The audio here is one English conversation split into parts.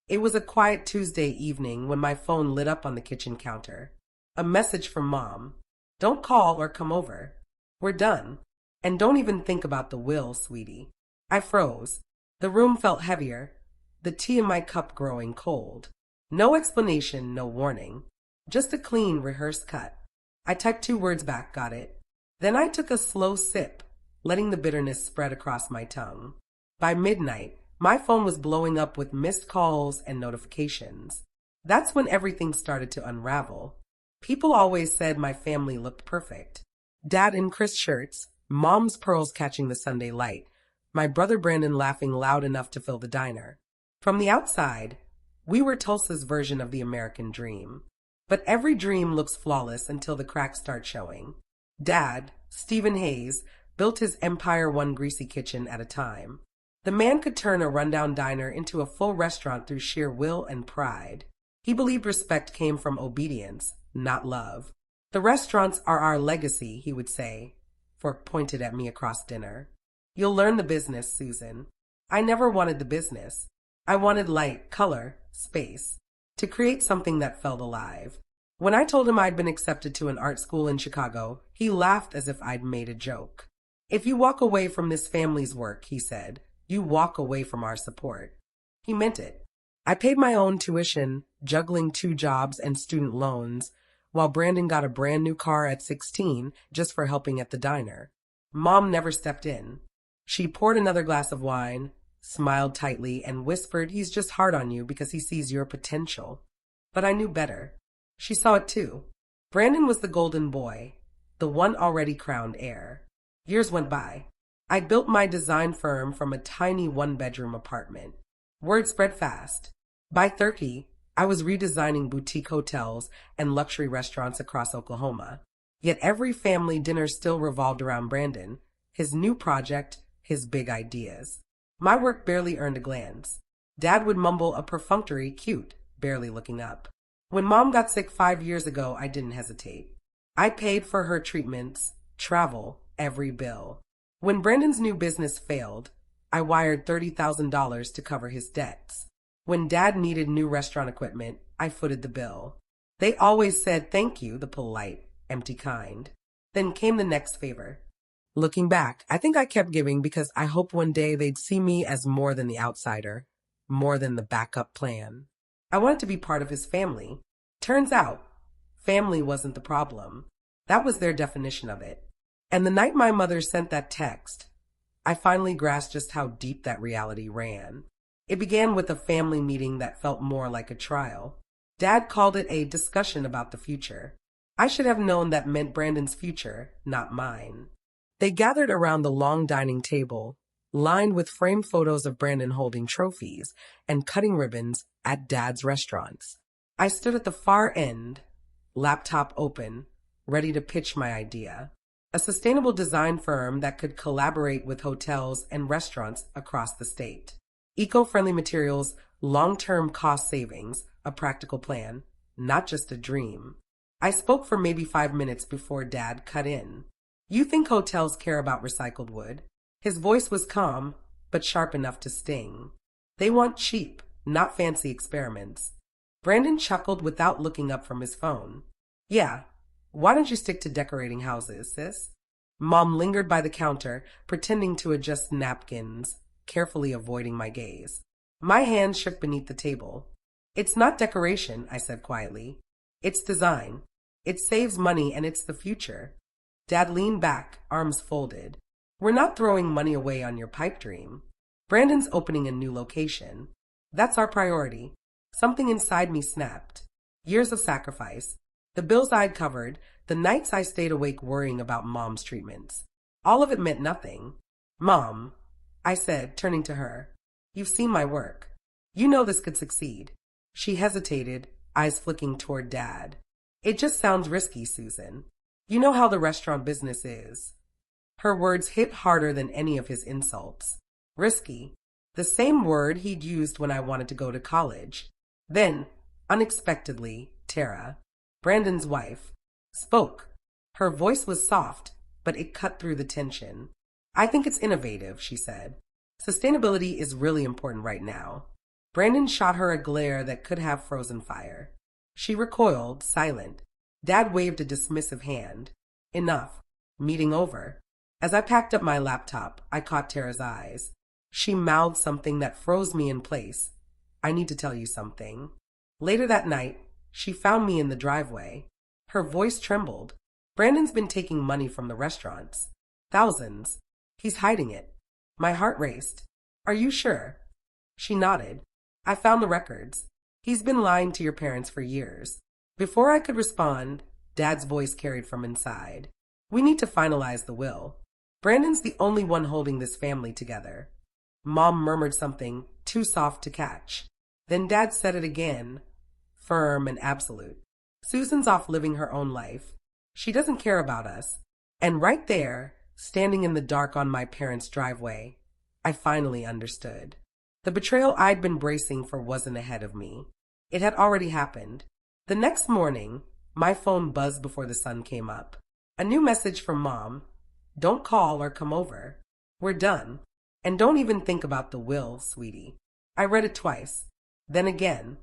It was a quiet Tuesday evening when my phone lit up on the kitchen counter. A message from Mom. Don't call or come over. We're done. And don't even think about the will, sweetie. I froze. The room felt heavier, the tea in my cup growing cold. No explanation, no warning. Just a clean, rehearsed cut. I typed 2 words back, got it. Then I took a slow sip, letting the bitterness spread across my tongue. By midnight, my phone was blowing up with missed calls and notifications. That's when everything started to unravel. People always said my family looked perfect. Dad in Chris shirts, Mom's pearls catching the Sunday light, my brother Brandon laughing loud enough to fill the diner. From the outside, we were Tulsa's version of the American dream. But every dream looks flawless until the cracks start showing. Dad, Stephen Hayes, built his empire one greasy kitchen at a time. The man could turn a rundown diner into a full restaurant through sheer will and pride. He believed respect came from obedience, not love. The restaurants are our legacy, he would say. Fork pointed at me across dinner. You'll learn the business, Susan. I never wanted the business. I wanted light, color, space, to create something that felt alive. When I told him I'd been accepted to an art school in Chicago, he laughed as if I'd made a joke. If you walk away from this family's work, he said, you walk away from our support. He meant it. I paid my own tuition, juggling 2 jobs and student loans, while Brandon got a brand new car at 16 just for helping at the diner. Mom never stepped in. She poured another glass of wine, smiled tightly, and whispered he's just hard on you because he sees your potential. But I knew better. She saw it too. Brandon was the golden boy, the one already crowned heir. Years went by. I built my design firm from a tiny 1-bedroom apartment. Word spread fast. By 30, I was redesigning boutique hotels and luxury restaurants across Oklahoma. Yet every family dinner still revolved around Brandon, his new project, his big ideas. My work barely earned a glance. Dad would mumble a perfunctory cute, barely looking up. When Mom got sick 5 years ago, I didn't hesitate. I paid for her treatments, travel, every bill. When Brandon's new business failed, I wired $30,000 to cover his debts. When Dad needed new restaurant equipment, I footed the bill. They always said thank you, the polite, empty kind. Then came the next favor. Looking back, I think I kept giving because I hoped one day they'd see me as more than the outsider, more than the backup plan. I wanted to be part of his family. Turns out, family wasn't the problem. That was their definition of it. And the night my mother sent that text, I finally grasped just how deep that reality ran. It began with a family meeting that felt more like a trial. Dad called it a discussion about the future. I should have known that meant Brandon's future, not mine. They gathered around the long dining table, lined with framed photos of Brandon holding trophies and cutting ribbons at Dad's restaurants. I stood at the far end, laptop open, ready to pitch my idea. A sustainable design firm that could collaborate with hotels and restaurants across the state. Eco-friendly materials, long-term cost savings, a practical plan, not just a dream. I spoke for maybe 5 minutes before Dad cut in. You think hotels care about recycled wood? His voice was calm, but sharp enough to sting. They want cheap, not fancy experiments. Brandon chuckled without looking up from his phone. Yeah, why don't you stick to decorating houses, sis? Mom lingered by the counter, pretending to adjust napkins, carefully avoiding my gaze. My hand shook beneath the table. It's not decoration, I said quietly. It's design. It saves money and it's the future. Dad leaned back, arms folded. We're not throwing money away on your pipe dream. Brandon's opening a new location. That's our priority. Something inside me snapped. Years of sacrifice. The bills I'd covered, the nights I stayed awake worrying about Mom's treatments. All of it meant nothing. Mom, I said, turning to her. You've seen my work. You know this could succeed. She hesitated, eyes flicking toward Dad. It just sounds risky, Susan. You know how the restaurant business is. Her words hit harder than any of his insults. Risky. The same word he'd used when I wanted to go to college. Then, unexpectedly, Tara, Brandon's wife, spoke. Her voice was soft, but it cut through the tension. I think it's innovative, she said. Sustainability is really important right now. Brandon shot her a glare that could have frozen fire. She recoiled, silent. Dad waved a dismissive hand. Enough. Meeting over. As I packed up my laptop, I caught Tara's eyes. She mouthed something that froze me in place. I need to tell you something. Later that night, she found me in the driveway. Her voice trembled. Brandon's been taking money from the restaurants. Thousands. He's hiding it. My heart raced. Are you sure? She nodded. I found the records. He's been lying to your parents for years. Before I could respond, Dad's voice carried from inside. We need to finalize the will. Brandon's the only one holding this family together. Mom murmured something too soft to catch. Then Dad said it again, firm and absolute. Susan's off living her own life. She doesn't care about us. And right there, standing in the dark on my parents' driveway, I finally understood. The betrayal I'd been bracing for wasn't ahead of me. It had already happened. The next morning, my phone buzzed before the sun came up. A new message from Mom. Don't call or come over. We're done. And don't even think about the will, sweetie. I read it twice. Then again.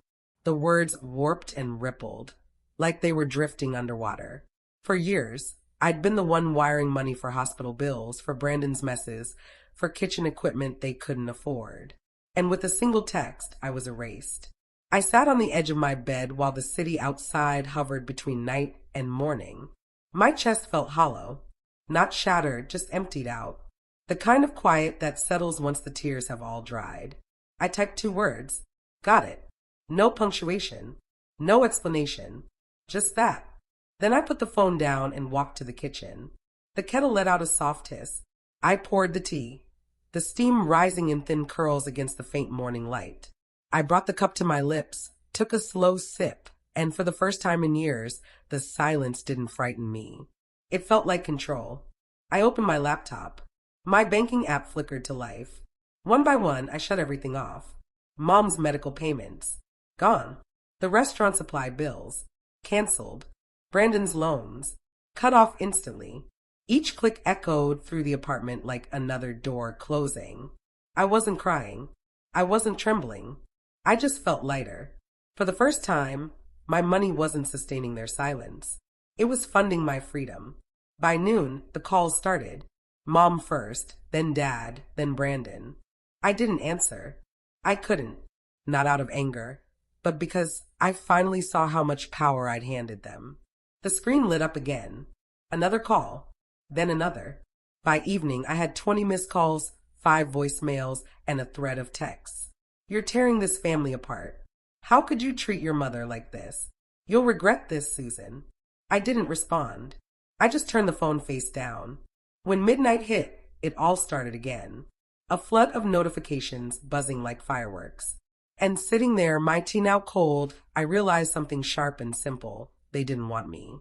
The words warped and rippled, like they were drifting underwater. For years, I'd been the one wiring money for hospital bills, for Brandon's messes, for kitchen equipment they couldn't afford. And with a single text, I was erased. I sat on the edge of my bed while the city outside hovered between night and morning. My chest felt hollow, not shattered, just emptied out. The kind of quiet that settles once the tears have all dried. I typed 2 words. Got it. No punctuation. No explanation. Just that. Then I put the phone down and walked to the kitchen. The kettle let out a soft hiss. I poured the tea, the steam rising in thin curls against the faint morning light. I brought the cup to my lips, took a slow sip, and for the first time in years, the silence didn't frighten me. It felt like control. I opened my laptop. My banking app flickered to life. One by one, I shut everything off. Mom's medical payments. Gone. The restaurant supply bills. Cancelled. Brandon's loans. Cut off instantly. Each click echoed through the apartment like another door closing. I wasn't crying. I wasn't trembling. I just felt lighter. For the first time, my money wasn't sustaining their silence. It was funding my freedom. By noon, the calls started. Mom first, then Dad, then Brandon. I didn't answer. I couldn't. Not out of anger, but because I finally saw how much power I'd handed them. The screen lit up again. Another call. Then another. By evening, I had 20 missed calls, 5 voicemails, and a thread of texts. You're tearing this family apart. How could you treat your mother like this? You'll regret this, Susan. I didn't respond. I just turned the phone face down. When midnight hit, it all started again. A flood of notifications buzzing like fireworks. And sitting there, my tea now cold, I realized something sharp and simple. They didn't want me.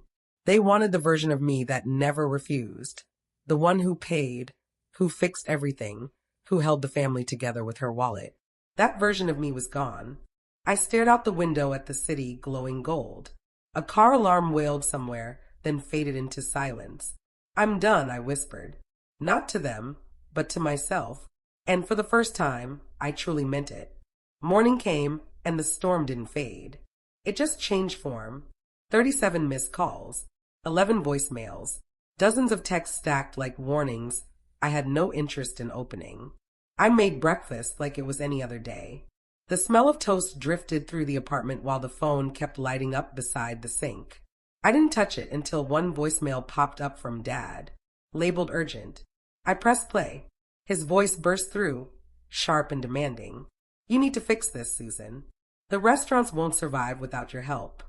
They wanted the version of me that never refused. The one who paid, who fixed everything, who held the family together with her wallet. That version of me was gone. I stared out the window at the city glowing gold. A car alarm wailed somewhere, then faded into silence. I'm done, I whispered. Not to them, but to myself. And for the first time, I truly meant it. Morning came, and the storm didn't fade. It just changed form. 37 missed calls, 11 voicemails, dozens of texts stacked like warnings I had no interest in opening. I made breakfast like it was any other day. The smell of toast drifted through the apartment while the phone kept lighting up beside the sink. I didn't touch it until one voicemail popped up from Dad, labeled urgent. I pressed play. His voice burst through, sharp and demanding. You need to fix this, Susan. The restaurants won't survive without your help.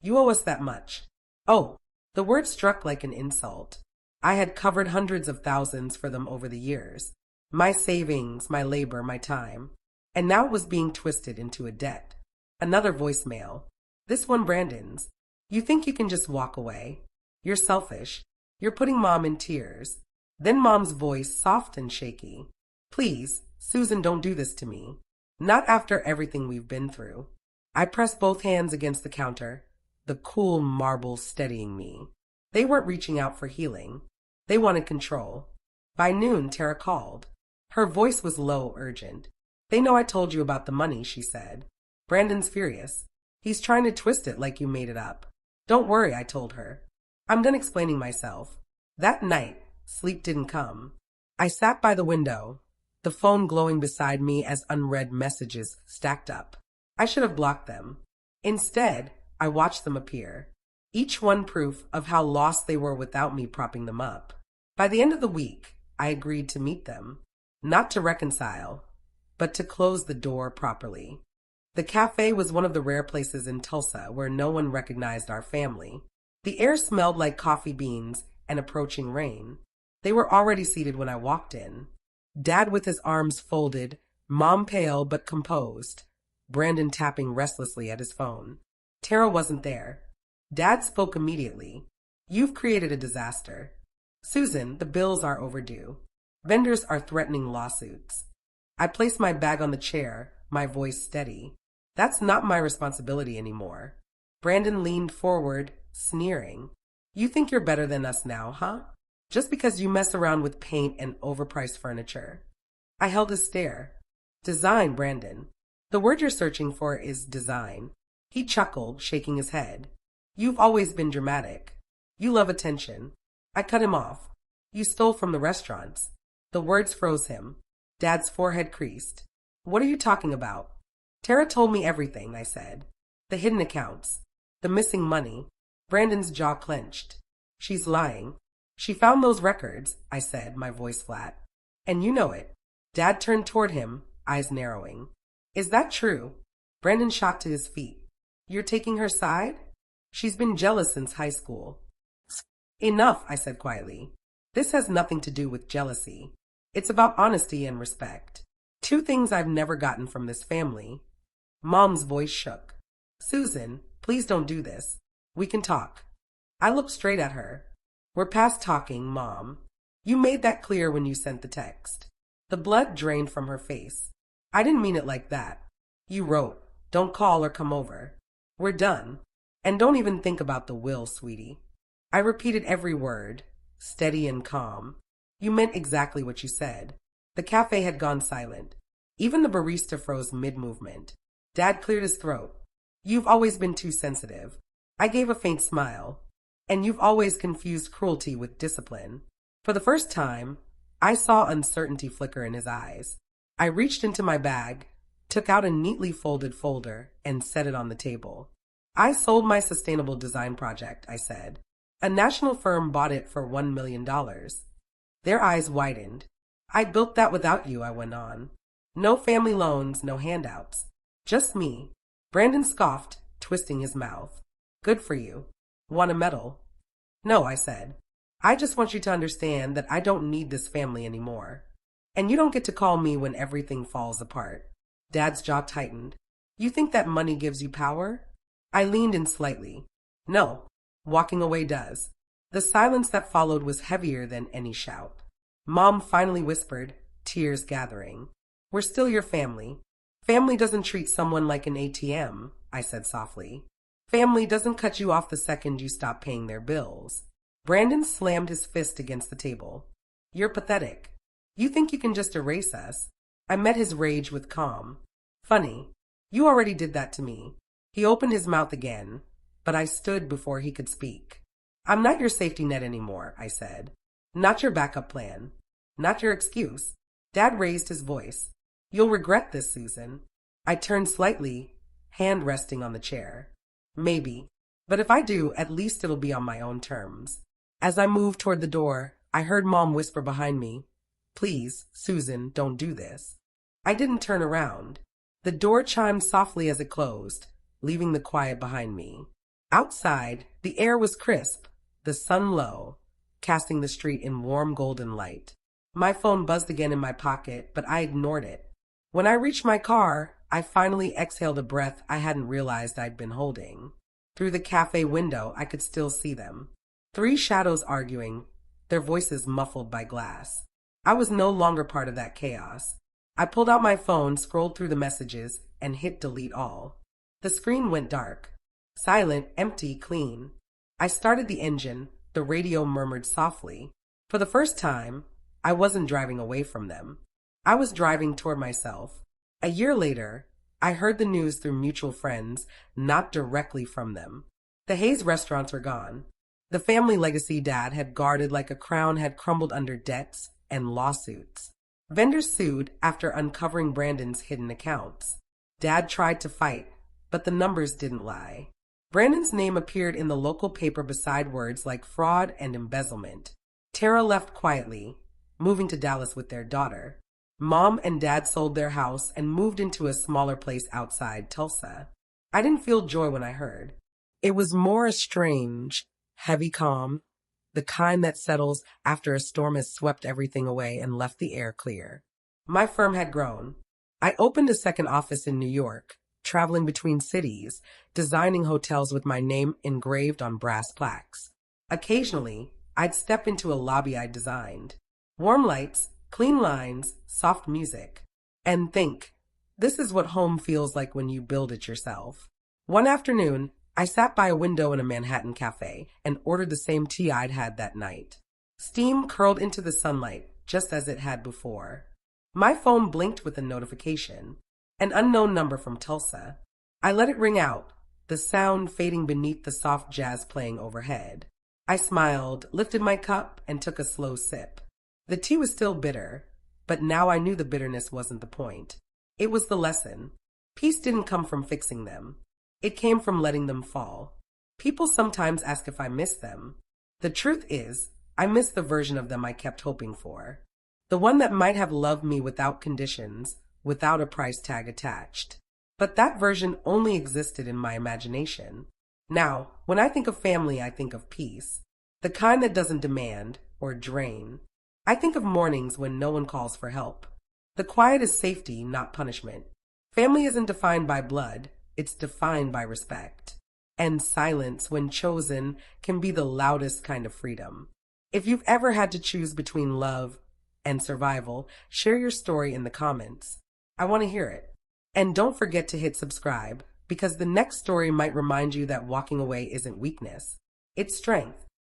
You owe us that much. Oh, the word struck like an insult. I had covered hundreds of thousands for them over the years. My savings, my labor, my time. And now it was being twisted into a debt. Another voicemail. This one Brandon's. You think you can just walk away. You're selfish. You're putting Mom in tears. Then Mom's voice, soft and shaky. Please, Susan, don't do this to me. Not after everything we've been through. I pressed both hands against the counter, the cool marble steadying me. They weren't reaching out for healing. They wanted control. By noon, Tara called. Her voice was low, urgent. They know I told you about the money, she said. Brandon's furious. He's trying to twist it like you made it up. Don't worry, I told her. I'm done explaining myself. That night, sleep didn't come. I sat by the window, the phone glowing beside me as unread messages stacked up. I should have blocked them. Instead, I watched them appear, each one proof of how lost they were without me propping them up. By the end of the week, I agreed to meet them, not to reconcile, but to close the door properly. The cafe was one of the rare places in Tulsa where no one recognized our family. The air smelled like coffee beans and approaching rain. They were already seated when I walked in. Dad with his arms folded, Mom pale but composed, Brandon tapping restlessly at his phone. Tara wasn't there. Dad spoke immediately. You've created a disaster. Susan, the bills are overdue. Vendors are threatening lawsuits. I placed my bag on the chair, my voice steady. That's not my responsibility anymore. Brandon leaned forward, sneering. You think you're better than us now, huh? Just because you mess around with paint and overpriced furniture. I held his stare. Design, Brandon. The word you're searching for is design. He chuckled, shaking his head. You've always been dramatic. You love attention. I cut him off. You stole from the restaurants. The words froze him. Dad's forehead creased. What are you talking about? Tara told me everything, I said. The hidden accounts. The missing money. Brandon's jaw clenched. She's lying. She found those records, I said, my voice flat. And you know it. Dad turned toward him, eyes narrowing. Is that true? Brandon shot to his feet. You're taking her side? She's been jealous since high school. Enough, I said quietly. This has nothing to do with jealousy. It's about honesty and respect. Two things I've never gotten from this family. Mom's voice shook. Susan, please don't do this. We can talk. I looked straight at her. We're past talking, Mom. You made that clear when you sent the text. The blood drained from her face. I didn't mean it like that. You wrote, don't call or come over. We're done. And don't even think about the will, sweetie. I repeated every word, steady and calm. You meant exactly what you said. The cafe had gone silent. Even the barista froze mid-movement. Dad cleared his throat. You've always been too sensitive. I gave a faint smile. And you've always confused cruelty with discipline. For the first time, I saw uncertainty flicker in his eyes. I reached into my bag, took out a neatly folded folder, and set it on the table. I sold my sustainable design project, I said. A national firm bought it for $1 million. Their eyes widened. I built that without you, I went on. No family loans, no handouts. Just me. Brandon scoffed, twisting his mouth. Good for you. Want a medal? No, I said. I just want you to understand that I don't need this family anymore. And you don't get to call me when everything falls apart. Dad's jaw tightened. You think that money gives you power? I leaned in slightly. No. Walking away does. The silence that followed was heavier than any shout. Mom finally whispered, tears gathering. We're still your family. Family doesn't treat someone like an ATM, I said softly. Family doesn't cut you off the second you stop paying their bills. Brandon slammed his fist against the table. You're pathetic. You think you can just erase us? I met his rage with calm. Funny. You already did that to me. He opened his mouth again, but I stood before he could speak. I'm not your safety net anymore, I said. Not your backup plan. Not your excuse. Dad raised his voice. You'll regret this, Susan. I turned slightly, hand resting on the chair. Maybe. But if I do, at least it'll be on my own terms. As I moved toward the door, I heard Mom whisper behind me, Please, Susan, don't do this. I didn't turn around. The door chimed softly as it closed, leaving the quiet behind me. Outside, the air was crisp, the sun low, casting the street in warm golden light. My phone buzzed again in my pocket, but I ignored it. When I reached my car, I finally exhaled a breath I hadn't realized I'd been holding. Through the cafe window, I could still see them. 3 shadows arguing, their voices muffled by glass. I was no longer part of that chaos. I pulled out my phone, scrolled through the messages, and hit delete all. The screen went dark. Silent, empty, clean. I started the engine. The radio murmured softly. For the first time, I wasn't driving away from them. I was driving toward myself. A year later, I heard the news through mutual friends, not directly from them. The Hayes restaurants were gone. The family legacy Dad had guarded like a crown had crumbled under debts and lawsuits. Vendors sued after uncovering Brandon's hidden accounts. Dad tried to fight, but the numbers didn't lie. Brandon's name appeared in the local paper beside words like fraud and embezzlement. Tara left quietly, moving to Dallas with their daughter. Mom and Dad sold their house and moved into a smaller place outside Tulsa. I didn't feel joy when I heard. It was more a strange, heavy calm, the kind that settles after a storm has swept everything away and left the air clear. My firm had grown. I opened a second office in New York, traveling between cities, designing hotels with my name engraved on brass plaques. Occasionally, I'd step into a lobby I designed. Warm lights, clean lines, soft music. And think, this is what home feels like when you build it yourself. One afternoon, I sat by a window in a Manhattan cafe and ordered the same tea I'd had that night. Steam curled into the sunlight, just as it had before. My phone blinked with a notification. An unknown number from Tulsa. I let it ring out, the sound fading beneath the soft jazz playing overhead. I smiled, lifted my cup, and took a slow sip. The tea was still bitter, but now I knew the bitterness wasn't the point. It was the lesson. Peace didn't come from fixing them. It came from letting them fall. People sometimes ask if I miss them. The truth is, I miss the version of them I kept hoping for. The one that might have loved me without conditions, without a price tag attached. But that version only existed in my imagination. Now, when I think of family, I think of peace. The kind that doesn't demand or drain. I think of mornings when no one calls for help. The quiet is safety, not punishment. Family isn't defined by blood. It's defined by respect. And silence, when chosen, can be the loudest kind of freedom. If you've ever had to choose between love and survival, share your story in the comments. I want to hear it. And don't forget to hit subscribe, because the next story might remind you that walking away isn't weakness. It's strength.